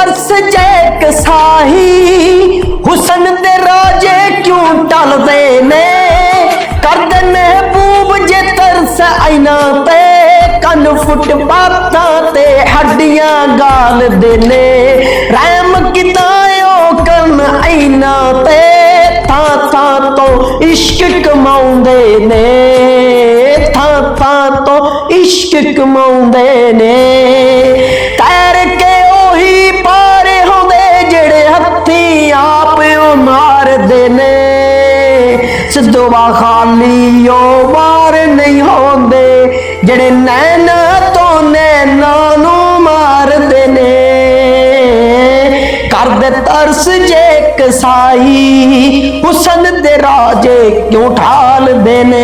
तरस जे कसाही हुसन दे राजे क्यों टलदे ने करदे महबूब जे तरस आईना ते कन फुटपाथां ते हड्डियां गाल देने रहम कितायो कन आईना ते था तो इश्क कमाउंदे ने था तो इश्क कमाउंदे ने तैर के ओही पारे होंदे जेड़े हत्थी आप मारदे ने सिद्धोवा खाली ओ वार नहीं होंदे जेड़े नैना तो नैना नू मारदे ने करदे तरस जे कसाई हुसन दे राजे क्यों ठाल देने।